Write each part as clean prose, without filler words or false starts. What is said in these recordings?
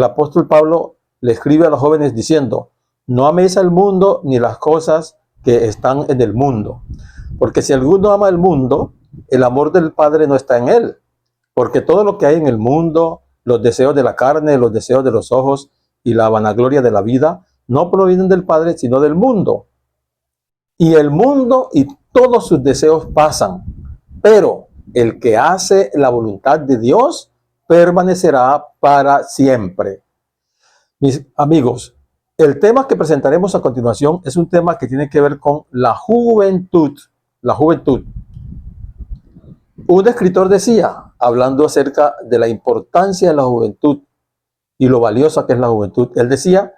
El apóstol Pablo le escribe a los jóvenes diciendo: no améis al mundo ni las cosas que están en el mundo. Porque si alguno ama el mundo, el amor del Padre no está en él. Porque todo lo que hay en el mundo, los deseos de la carne, los deseos de los ojos y la vanagloria de la vida, no provienen del Padre, sino del mundo. Y el mundo y todos sus deseos pasan, pero el que hace la voluntad de Dios permanecerá para siempre. Mis amigos, el tema que presentaremos a continuación es un tema que tiene que ver con la juventud. La juventud. Un escritor decía, hablando acerca de la importancia de la juventud y lo valiosa que es la juventud, él decía: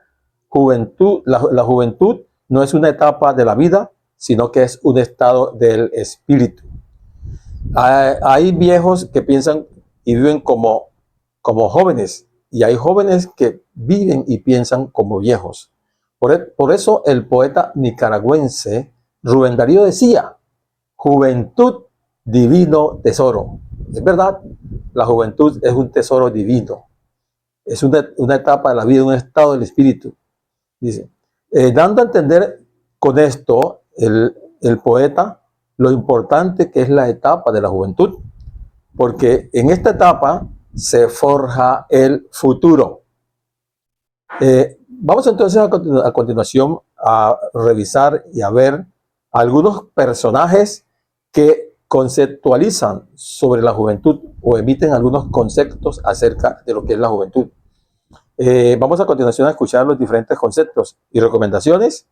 la juventud no es una etapa de la vida, sino que es un estado del espíritu. Hay viejos que piensan y viven como jóvenes, y hay jóvenes que viven y piensan como viejos. Por eso el poeta nicaragüense Rubén Darío decía: juventud, divino tesoro. Es verdad, la juventud es un tesoro divino. Es una etapa de la vida, un estado del espíritu. Dice, dando a entender con esto el poeta lo importante que es la etapa de la juventud, porque en esta etapa se forja el futuro. Vamos entonces a continuación a revisar y a ver algunos personajes que conceptualizan sobre la juventud o emiten algunos conceptos acerca de lo que es la juventud. Vamos a continuación a escuchar los diferentes conceptos y recomendaciones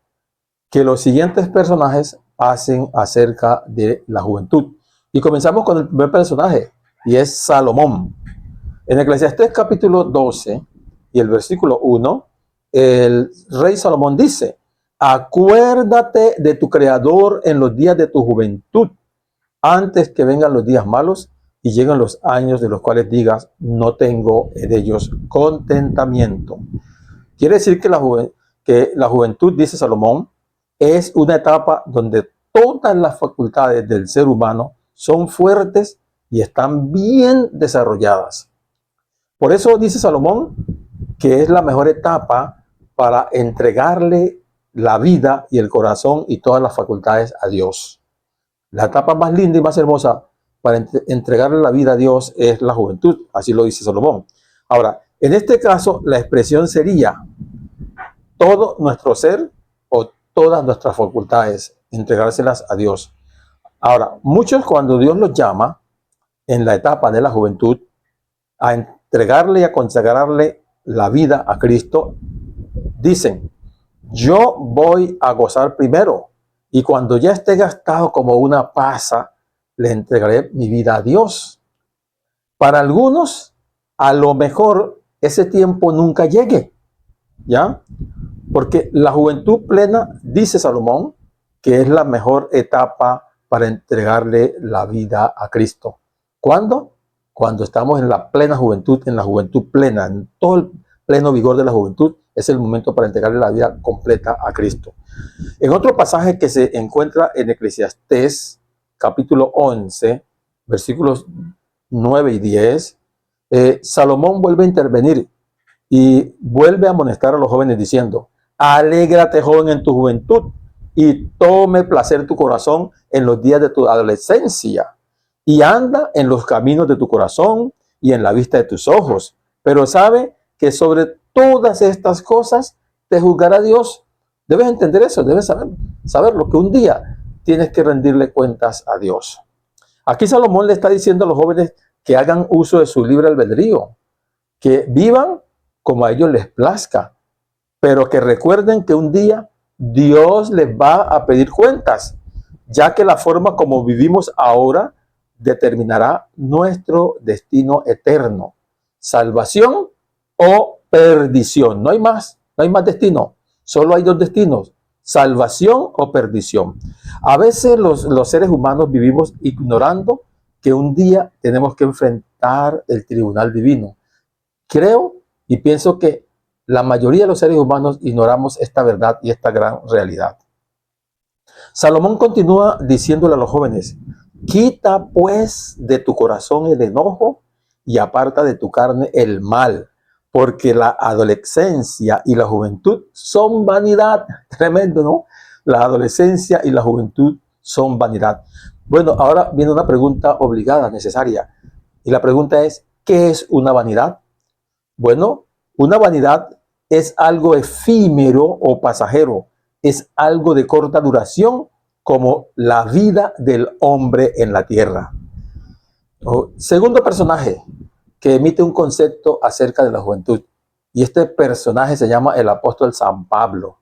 que los siguientes personajes hacen acerca de la juventud. Y comenzamos con el primer personaje, y es Salomón. En Eclesiastés capítulo 12 y el versículo 1, el rey Salomón dice: acuérdate de tu Creador en los días de tu juventud, antes que vengan los días malos y lleguen los años de los cuales digas: no tengo en ellos contentamiento. Quiere decir que la juventud, dice Salomón, es una etapa donde todas las facultades del ser humano son fuertes y están bien desarrolladas. Por eso dice Salomón que es la mejor etapa para entregarle la vida y el corazón y todas las facultades a Dios. La etapa más linda y más hermosa para entregarle la vida a Dios es la juventud, así lo dice Salomón. Ahora, en este caso, la expresión sería todo nuestro ser o todas nuestras facultades, entregárselas a Dios. Ahora, muchos, cuando Dios los llama en la etapa de la juventud a entregarle y a consagrarle la vida a Cristo, dicen: yo voy a gozar primero, y cuando ya esté gastado como una pasa, le entregaré mi vida a Dios. Para algunos, a lo mejor ese tiempo nunca llegue, ¿ya? Porque la juventud plena, dice Salomón, que es la mejor etapa para entregarle la vida a Cristo. ¿Cuándo? Cuando estamos en la plena juventud, en la juventud plena, en todo el pleno vigor de la juventud, es el momento para entregarle la vida completa a Cristo. En otro pasaje que se encuentra en Eclesiastés, capítulo 11, versículos 9 y 10, Salomón vuelve a intervenir y vuelve a amonestar a los jóvenes diciendo: alégrate, joven, en tu juventud, y tome placer tu corazón en los días de tu adolescencia, y anda en los caminos de tu corazón y en la vista de tus ojos. Pero sabe que sobre todas estas cosas te juzgará Dios. Debes entender eso, debes saberlo, que un día tienes que rendirle cuentas a Dios. Aquí Salomón le está diciendo a los jóvenes que hagan uso de su libre albedrío, que vivan como a ellos les plazca, pero que recuerden que un día Dios les va a pedir cuentas, ya que la forma como vivimos ahora determinará nuestro destino eterno: salvación o perdición. No hay más destino, solo hay dos destinos: salvación o perdición. A veces los seres humanos vivimos ignorando que un día tenemos que enfrentar el tribunal divino. Creo y pienso que la mayoría de los seres humanos ignoramos esta verdad y esta gran realidad. Salomón continúa diciéndole a los jóvenes: quita pues de tu corazón el enojo y aparta de tu carne el mal, porque la adolescencia y la juventud son vanidad. Tremendo, ¿no? La adolescencia y la juventud son vanidad. Bueno, ahora viene una pregunta obligada, necesaria. Y la pregunta es, ¿qué es una vanidad? Bueno, una vanidad es algo efímero o pasajero. Es algo de corta duración, como la vida del hombre en la tierra. Segundo personaje que emite un concepto acerca de la juventud. Y este personaje se llama el apóstol San Pablo.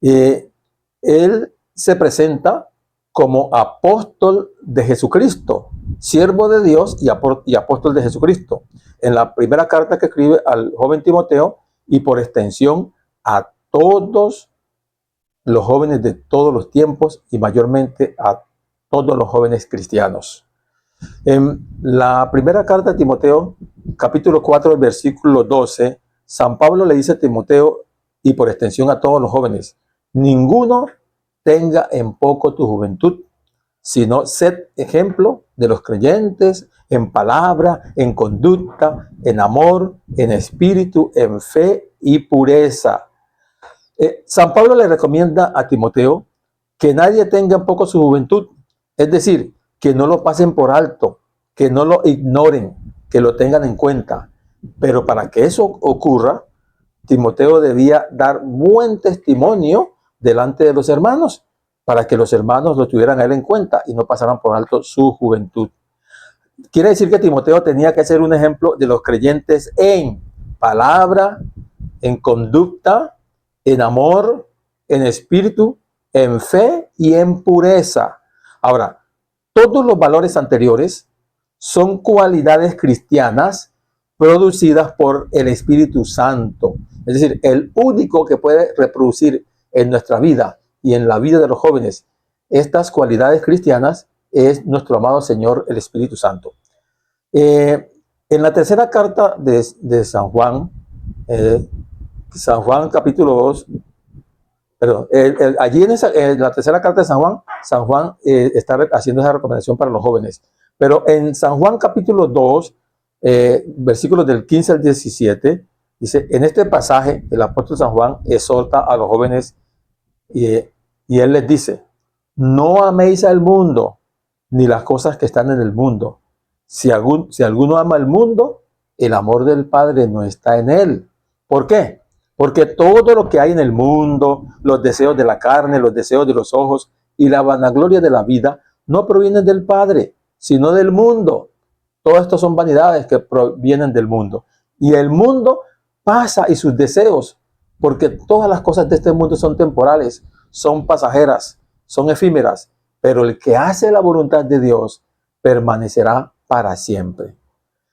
Él se presenta como apóstol de Jesucristo, siervo de Dios y apóstol de Jesucristo. En la primera carta que escribe al joven Timoteo y por extensión a todos los jóvenes de todos los tiempos y mayormente a todos los jóvenes cristianos. En la primera carta de Timoteo, capítulo 4, versículo 12, San Pablo le dice a Timoteo y por extensión a todos los jóvenes: ninguno tenga en poco tu juventud, sino sed ejemplo de los creyentes en palabra, en conducta, en amor, en espíritu, en fe y pureza. San Pablo le recomienda a Timoteo que nadie tenga en poco su juventud, es decir, que no lo pasen por alto, que no lo ignoren, que lo tengan en cuenta. Pero para que eso ocurra, Timoteo debía dar buen testimonio delante de los hermanos, para que los hermanos lo tuvieran a él en cuenta y no pasaran por alto su juventud. Quiere decir que Timoteo tenía que ser un ejemplo de los creyentes en palabra, en conducta, en amor, en espíritu, en fe y en pureza. Ahora, todos los valores anteriores son cualidades cristianas producidas por el Espíritu Santo. Es decir, el único que puede reproducir en nuestra vida y en la vida de los jóvenes estas cualidades cristianas es nuestro amado Señor, el Espíritu Santo. En la tercera carta de San Juan, San Juan capítulo 2, perdón, allí en la tercera carta de San Juan está haciendo esa recomendación para los jóvenes. Pero en San Juan capítulo 2, versículos del 15 al 17, dice: en este pasaje el apóstol San Juan exhorta a los jóvenes y él les dice: no améis al mundo ni las cosas que están en el mundo. Si alguno ama el mundo, el amor del Padre no está en él. ¿Por qué? Porque todo lo que hay en el mundo, los deseos de la carne, los deseos de los ojos y la vanagloria de la vida, no provienen del Padre, sino del mundo. Todo esto son vanidades que provienen del mundo. Y el mundo pasa y sus deseos, porque todas las cosas de este mundo son temporales, son pasajeras, son efímeras, pero el que hace la voluntad de Dios permanecerá para siempre.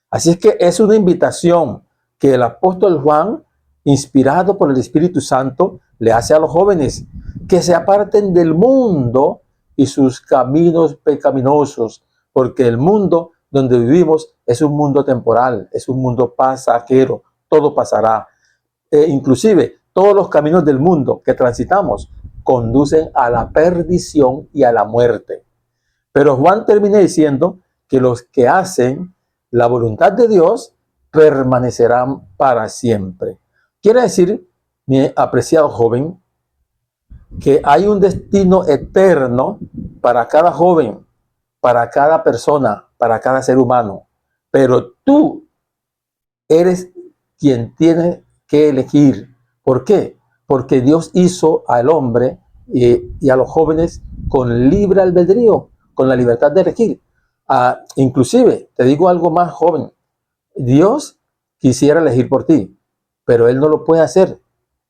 Así es que es una invitación que el apóstol Juan, inspirado por el Espíritu Santo, le hace a los jóvenes, que se aparten del mundo y sus caminos pecaminosos, porque el mundo donde vivimos es un mundo temporal, es un mundo pasajero, todo pasará. Inclusive todos los caminos del mundo que transitamos conducen a la perdición y a la muerte. Pero Juan termina diciendo que los que hacen la voluntad de Dios permanecerán para siempre. Quiere decir, mi apreciado joven, que hay un destino eterno para cada joven, para cada persona, para cada ser humano. Pero tú eres quien tiene que elegir. ¿Por qué? Porque Dios hizo al hombre y a los jóvenes con libre albedrío, con la libertad de elegir. Inclusive, te digo algo más, joven, Dios quisiera elegir por ti, pero Él no lo puede hacer,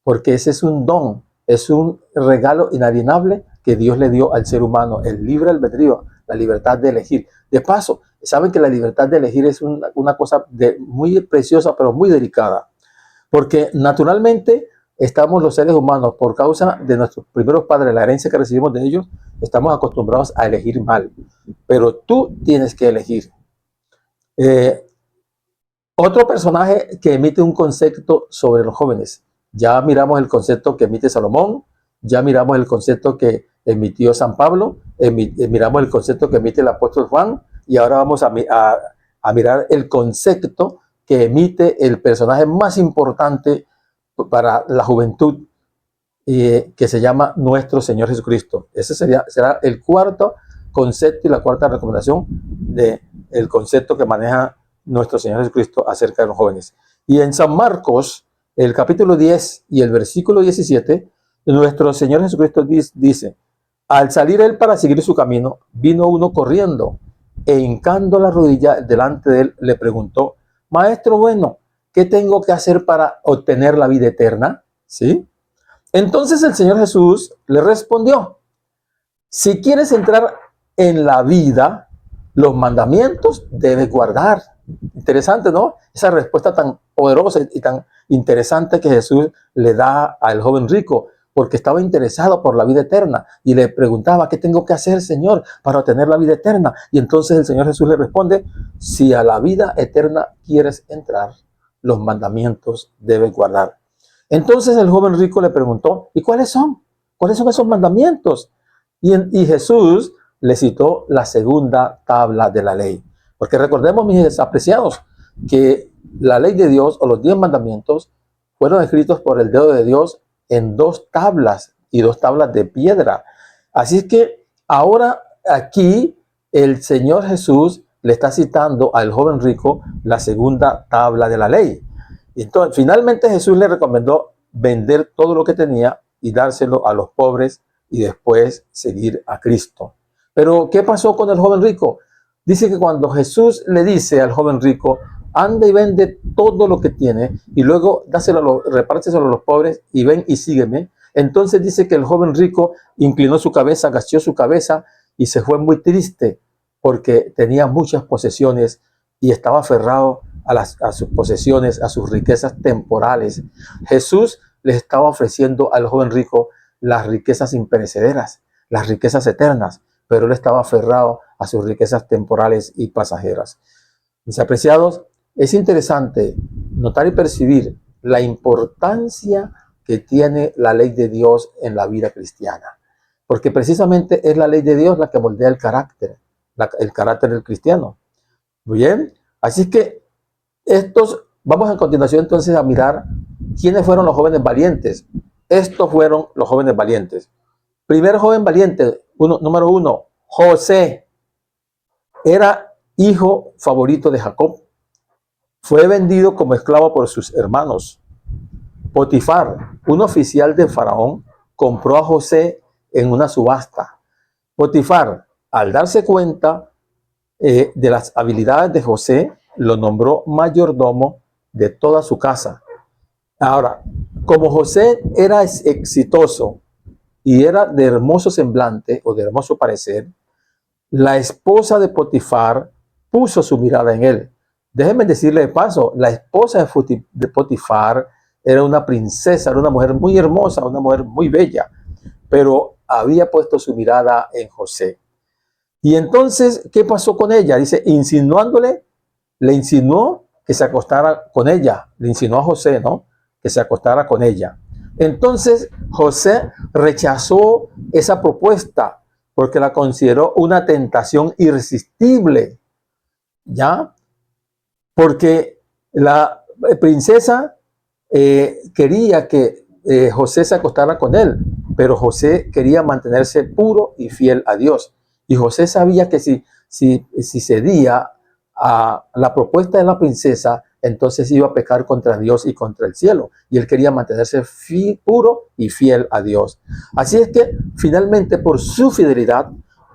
porque ese es un don, es un regalo inalienable que Dios le dio al ser humano, el libre albedrío, la libertad de elegir. De paso, saben que la libertad de elegir es una cosa muy preciosa, pero muy delicada, porque naturalmente estamos los seres humanos, por causa de nuestros primeros padres, la herencia que recibimos de ellos, estamos acostumbrados a elegir mal, pero tú tienes que elegir. Otro personaje que emite un concepto sobre los jóvenes. Ya miramos el concepto que emite Salomón, ya miramos el concepto que emitió San Pablo, miramos el concepto que emite el apóstol Juan, y ahora vamos a mirar el concepto que emite el personaje más importante para la juventud, que se llama nuestro Señor Jesucristo. Ese será el cuarto concepto y la cuarta recomendación del concepto que maneja nuestro Señor Jesucristo acerca de los jóvenes. Y en San Marcos, el capítulo 10 y el versículo 17, nuestro Señor Jesucristo dice: al salir él para seguir su camino, vino uno corriendo e hincando la rodilla delante de él, le preguntó: Maestro bueno, ¿qué tengo que hacer para obtener la vida eterna? ¿Sí? Entonces el Señor Jesús le respondió: si quieres entrar en la vida, los mandamientos debes guardar. Interesante, ¿no? Esa respuesta tan poderosa y tan interesante que Jesús le da al joven rico, porque estaba interesado por la vida eterna y le preguntaba: ¿qué tengo que hacer, Señor, para obtener la vida eterna? Y entonces el Señor Jesús le responde: si a la vida eterna quieres entrar, los mandamientos debes guardar. Entonces el joven rico le preguntó: ¿y cuáles son? ¿Cuáles son esos mandamientos? Y Jesús le citó la segunda tabla de la ley. Porque recordemos, mis apreciados, que la ley de Dios o los 10 mandamientos fueron escritos por el dedo de Dios en 2 tablas y 2 tablas de piedra. Así es que ahora aquí el Señor Jesús le está citando al joven rico la segunda tabla de la ley. Entonces, finalmente Jesús le recomendó vender todo lo que tenía y dárselo a los pobres y después seguir a Cristo. Pero, ¿qué pasó con el joven rico? Dice que cuando Jesús le dice al joven rico: anda y vende todo lo que tiene y luego repárteselo a los pobres y ven y sígueme. Entonces dice que el joven rico inclinó su cabeza, agachó su cabeza y se fue muy triste porque tenía muchas posesiones y estaba aferrado a sus posesiones, a sus riquezas temporales. Jesús le estaba ofreciendo al joven rico las riquezas imperecederas, las riquezas eternas, pero él estaba aferrado a sus riquezas temporales y pasajeras. Mis apreciados, es interesante notar y percibir la importancia que tiene la ley de Dios en la vida cristiana, porque precisamente es la ley de Dios la que moldea el carácter del cristiano. Muy bien, así que vamos a continuación entonces a mirar quiénes fueron los jóvenes valientes. Estos fueron los jóvenes valientes. Primer joven valiente, número 1, José. Era hijo favorito de Jacob. Fue vendido como esclavo por sus hermanos. Potifar, un oficial de Faraón, compró a José en una subasta. Potifar, al darse cuenta de las habilidades de José, lo nombró mayordomo de toda su casa. Ahora, como José era exitoso y era de hermoso semblante o de hermoso parecer, la esposa de Potifar puso su mirada en él. Déjenme decirle de paso, la esposa de Potifar era una princesa, era una mujer muy hermosa, una mujer muy bella, pero había puesto su mirada en José. Y entonces, ¿qué pasó con ella? Dice, le insinuó que se acostara con ella. Le insinuó a José, ¿no? Que se acostara con ella. Entonces, José rechazó esa propuesta porque la consideró una tentación irresistible, ¿ya? Porque la princesa quería que José se acostara con él, pero José quería mantenerse puro y fiel a Dios. Y José sabía que si cedía a la propuesta de la princesa, entonces iba a pecar contra Dios y contra el cielo. Y él quería mantenerse puro y fiel a Dios. Así es que finalmente, por su fidelidad,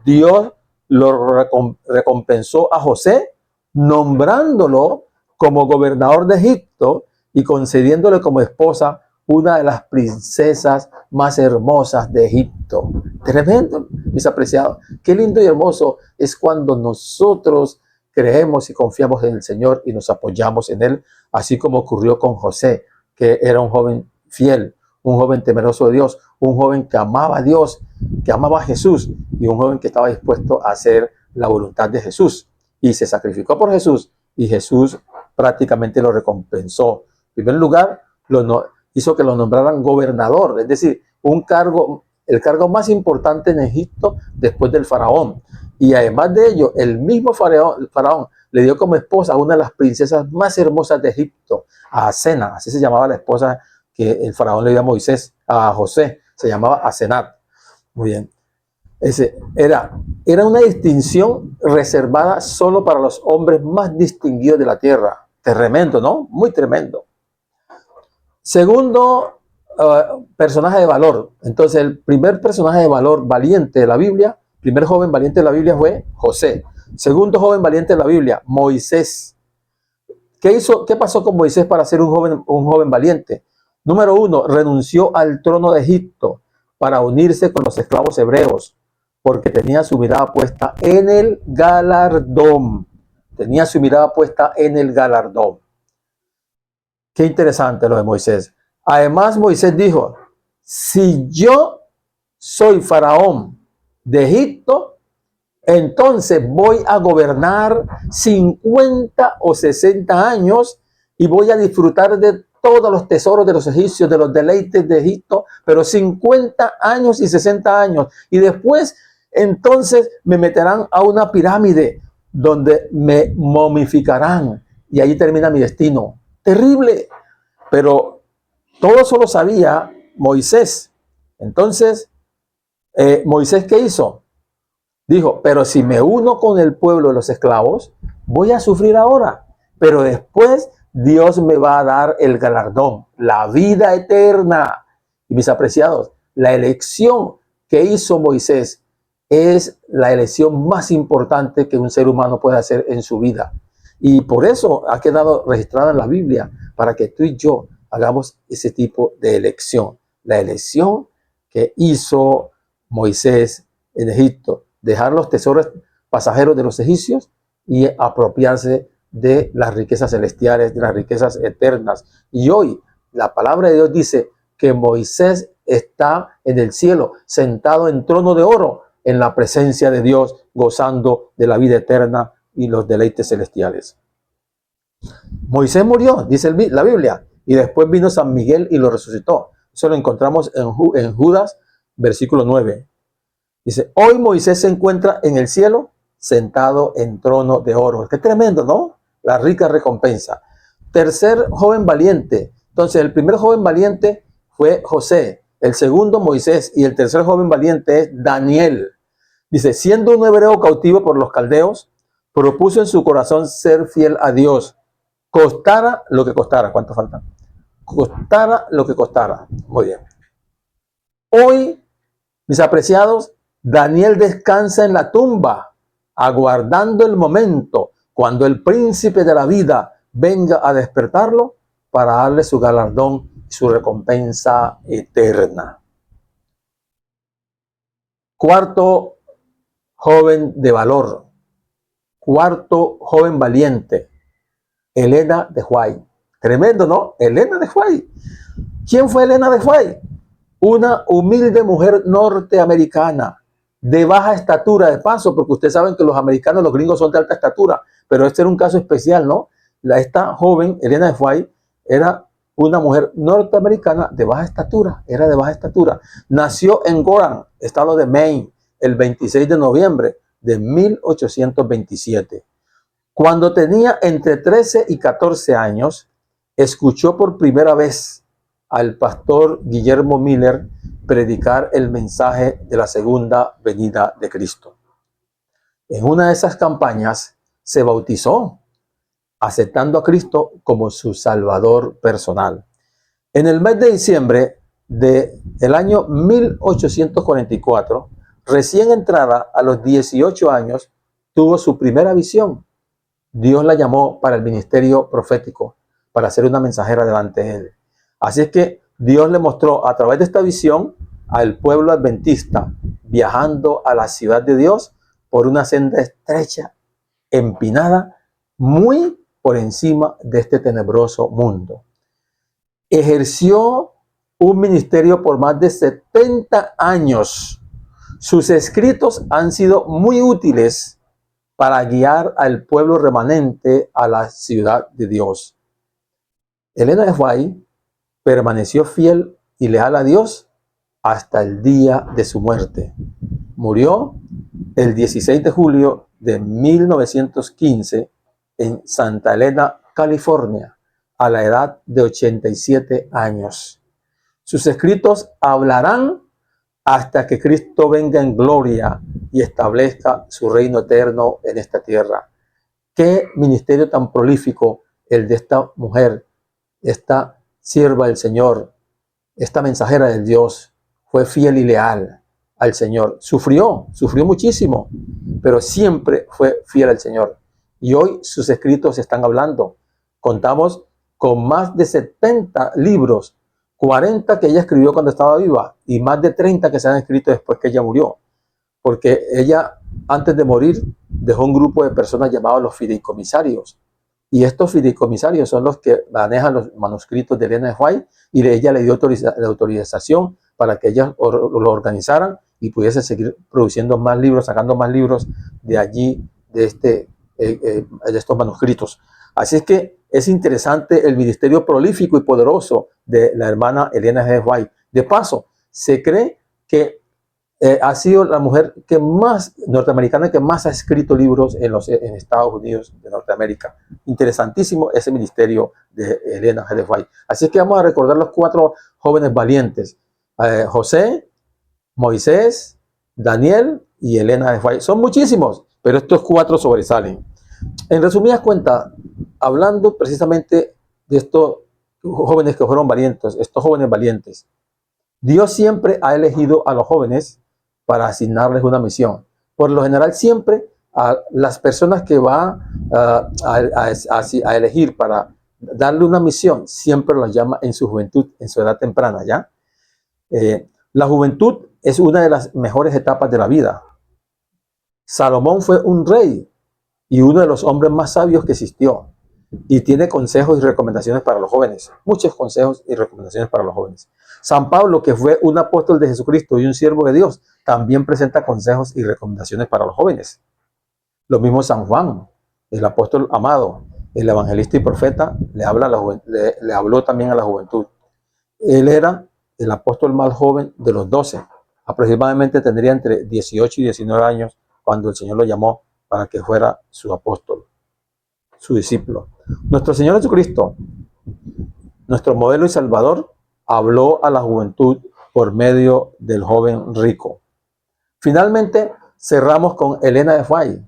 Dios lo recompensó a José, nombrándolo como gobernador de Egipto y concediéndole como esposa una de las princesas más hermosas de Egipto. Tremendo, mis apreciados. Qué lindo y hermoso es cuando nosotros creemos y confiamos en el Señor y nos apoyamos en Él, así como ocurrió con José, que era un joven fiel, un joven temeroso de Dios, un joven que amaba a Dios, que amaba a Jesús, y un joven que estaba dispuesto a hacer la voluntad de Jesús. Y se sacrificó por Jesús, y Jesús prácticamente lo recompensó. En primer lugar, hizo que lo nombraran gobernador, es decir, el cargo más importante en Egipto después del faraón. Y además de ello, el mismo faraón le dio como esposa a una de las princesas más hermosas de Egipto, a Asena, así se llamaba la esposa que el faraón le dio a Moisés, a José, se llamaba Asenat. Muy bien. Era una distinción reservada solo para los hombres más distinguidos de la tierra. Tremendo, ¿no? Muy tremendo. Segundo, personaje de valor. Entonces, el primer personaje de valor valiente de la Biblia, primer joven valiente de la Biblia fue José. Segundo joven valiente de la Biblia, Moisés. ¿Qué hizo? ¿Qué pasó con Moisés para ser un joven valiente? Número uno, renunció al trono de Egipto para unirse con los esclavos hebreos, porque tenía su mirada puesta en el galardón. Tenía su mirada puesta en el galardón. Qué interesante lo de Moisés. Además, Moisés dijo, si yo soy faraón de Egipto, entonces voy a gobernar 50 o 60 años y voy a disfrutar de todos los tesoros de los egipcios, de los deleites de Egipto, pero 50 años y 60 años. Y después, entonces, me meterán a una pirámide donde me momificarán y ahí termina mi destino. Terrible, pero todo eso lo sabía Moisés. Entonces, Moisés, ¿qué hizo? Dijo, pero si me uno con el pueblo de los esclavos, voy a sufrir ahora, pero después Dios me va a dar el galardón, la vida eterna. Y mis apreciados, la elección que hizo Moisés es la elección más importante que un ser humano puede hacer en su vida. Y por eso ha quedado registrada en la Biblia, para que tú y yo hagamos ese tipo de elección. La elección que hizo Moisés en Egipto, dejar los tesoros pasajeros de los egipcios y apropiarse de las riquezas celestiales, de las riquezas eternas. Y hoy la palabra de Dios dice que Moisés está en el cielo, sentado en trono de oro, en la presencia de Dios, gozando de la vida eterna y los deleites celestiales. Moisés murió, dice la Biblia, y después vino San Miguel y lo resucitó. Eso lo encontramos en Judas, versículo 9. Dice, hoy Moisés se encuentra en el cielo, sentado en trono de oro. Qué tremendo, ¿no? La rica recompensa. Tercer joven valiente. Entonces, el primer joven valiente fue José, el segundo Moisés, y el tercer joven valiente es Daniel. Dice, siendo un hebreo cautivo por los caldeos, propuso en su corazón ser fiel a Dios, costara lo que costara. ¿Cuánto falta? Costara lo que costara. Muy bien. Hoy, mis apreciados, Daniel descansa en la tumba, aguardando el momento cuando el príncipe de la vida venga a despertarlo para darle su galardón y su recompensa eterna. Cuarto joven de valor. Cuarto joven valiente. Helena de White. Tremendo, ¿no? Helena de White. ¿Quién fue Helena de White? Una humilde mujer norteamericana de baja estatura, de paso, porque ustedes saben que los americanos, los gringos son de alta estatura, pero este era un caso especial, ¿no? Esta joven, Helena de White, era una mujer norteamericana de baja estatura, era de baja estatura. Nació en Gorham, estado de Maine, el 26 de noviembre de 1827. Cuando tenía entre 13 y 14 años, escuchó por primera vez al pastor Guillermo Miller predicar el mensaje de la segunda venida de Cristo. En una de esas campañas se bautizó, aceptando a Cristo como su Salvador personal. En el mes de diciembre del año 1844, recién entrada a los 18 años, tuvo su primera visión. Dios la llamó para el ministerio profético, para ser una mensajera delante de él. Así es que Dios le mostró a través de esta visión al pueblo adventista viajando a la ciudad de Dios por una senda estrecha, empinada, muy por encima de este tenebroso mundo. Ejerció un ministerio por más de 70 años. Sus escritos han sido muy útiles para guiar al pueblo remanente a la ciudad de Dios. Helena de White permaneció fiel y leal a Dios hasta el día de su muerte. Murió el 16 de julio de 1915 en Santa Elena, California, a la edad de 87 años. Sus escritos hablarán hasta que Cristo venga en gloria y establezca su reino eterno en esta tierra. Qué ministerio tan prolífico el de esta mujer, esta sierva del Señor, esta mensajera de Dios. Fue fiel y leal al Señor. Sufrió muchísimo, pero siempre fue fiel al Señor. Y hoy sus escritos están hablando. Contamos con más de 70 libros, 40 que ella escribió cuando estaba viva y más de 30 que se han escrito después que ella murió. Porque ella, antes de morir, dejó un grupo de personas llamados los fideicomisarios. Y estos fideicomisarios son los que manejan los manuscritos de Elena de White, y ella le dio autorización para que ellas lo organizaran y pudiese seguir produciendo más libros, sacando más libros de allí, de estos manuscritos. Así es que es interesante el ministerio prolífico y poderoso de la hermana Elena G. White. De paso, se cree que ha sido la mujer que más norteamericana que más ha escrito libros en Estados Unidos de Norteamérica. Interesantísimo ese ministerio de Elena G. White. Así es que vamos a recordar los 4 jóvenes valientes: José, Moisés, Daniel y Elena G. White. Son muchísimos, pero estos 4 sobresalen. En resumidas cuentas, hablando precisamente de estos jóvenes que fueron valientes, estos jóvenes valientes, Dios siempre ha elegido a los jóvenes para asignarles una misión. Por lo general, siempre a las personas que va a elegir para darle una misión, siempre las llama en su juventud, en su edad temprana, ¿ya? La juventud es una de las mejores etapas de la vida. Salomón fue un rey y uno de los hombres más sabios que existió. Y tiene consejos y recomendaciones para los jóvenes. Muchos consejos y recomendaciones para los jóvenes. San Pablo, que fue un apóstol de Jesucristo y un siervo de Dios, también presenta consejos y recomendaciones para los jóvenes. Lo mismo San Juan, el apóstol amado, el evangelista y profeta, le habló también a la juventud. Él era el apóstol más joven de los 12. Aproximadamente tendría entre 18 y 19 años cuando el Señor lo llamó para que fuera su apóstol, su discípulo. Nuestro Señor Jesucristo, nuestro modelo y Salvador, habló a la juventud por medio del joven rico. Finalmente, cerramos con Elena de White,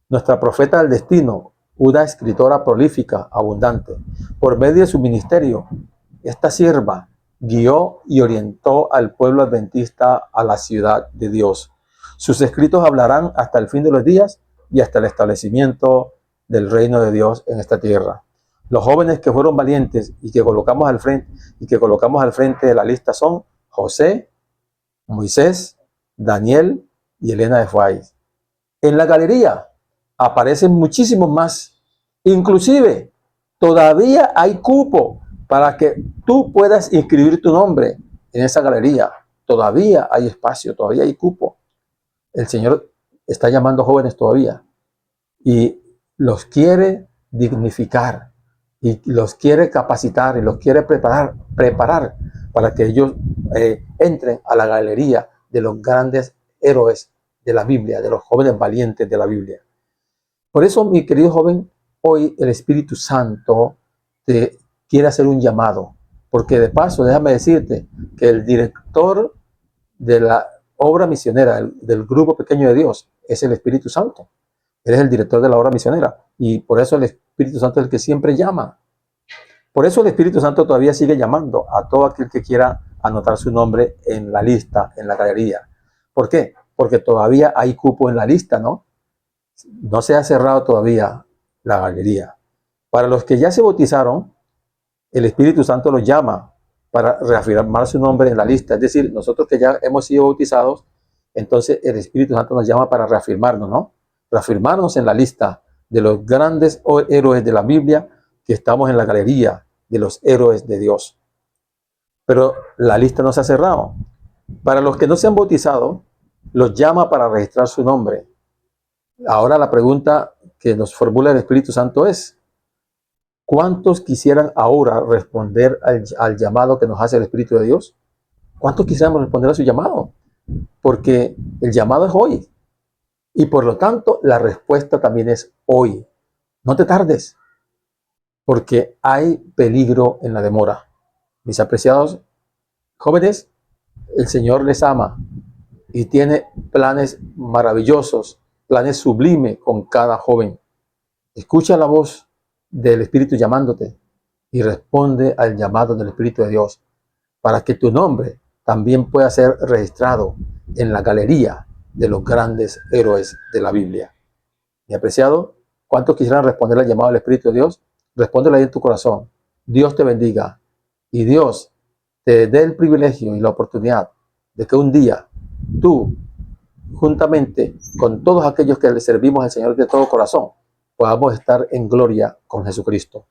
nuestra profeta del destino, una escritora prolífica, abundante. Por medio de su ministerio, esta sierva guió y orientó al pueblo adventista a la ciudad de Dios. Sus escritos hablarán hasta el fin de los días y hasta el establecimiento del reino de Dios en esta tierra. Los jóvenes que fueron valientes y que colocamos al frente de la lista son José, Moisés, Daniel y Elena de White. En la galería aparecen muchísimos más. Inclusive, todavía hay cupo para que tú puedas inscribir tu nombre en esa galería. Todavía hay espacio, todavía hay cupo. El Señor está llamando jóvenes todavía y los quiere dignificar y los quiere capacitar y los quiere preparar para que ellos entren a la galería de los grandes héroes de la Biblia, de los jóvenes valientes de la Biblia. Por eso, mi querido joven, hoy el Espíritu Santo te quiere hacer un llamado, porque de paso, déjame decirte que el director de la obra misionera, del grupo pequeño de Dios, es el Espíritu Santo. Él es el director de la obra misionera y por eso el Espíritu Santo es el que siempre llama. Por eso el Espíritu Santo todavía sigue llamando a todo aquel que quiera anotar su nombre en la lista, en la galería. ¿Por qué? Porque todavía hay cupo en la lista, ¿no? No se ha cerrado todavía la galería. Para los que ya se bautizaron, el Espíritu Santo los llama para reafirmar su nombre en la lista. Es decir, nosotros que ya hemos sido bautizados, entonces el Espíritu Santo nos llama para reafirmarnos, ¿no? Reafirmarnos en la lista de los grandes héroes de la Biblia, que estamos en la galería de los héroes de Dios. Pero la lista no se ha cerrado. Para los que no se han bautizado, los llama para registrar su nombre. Ahora la pregunta que nos formula el Espíritu Santo es: ¿cuántos quisieran ahora responder al llamado que nos hace el Espíritu de Dios? ¿Cuántos quisiéramos responder a su llamado? Porque el llamado es hoy. Y por lo tanto, la respuesta también es hoy. No te tardes, porque hay peligro en la demora. Mis apreciados jóvenes, el Señor les ama y tiene planes maravillosos, planes sublimes con cada joven. Escucha la voz del Espíritu llamándote y responde al llamado del Espíritu de Dios para que tu nombre también pueda ser registrado en la galería de los grandes héroes de la Biblia. Mi apreciado, ¿cuántos quisieran responder al llamado del Espíritu de Dios? Respóndelo ahí en tu corazón. Dios te bendiga y Dios te dé el privilegio y la oportunidad de que un día tú, juntamente con todos aquellos que le servimos al Señor de todo corazón, podamos estar en gloria con Jesucristo.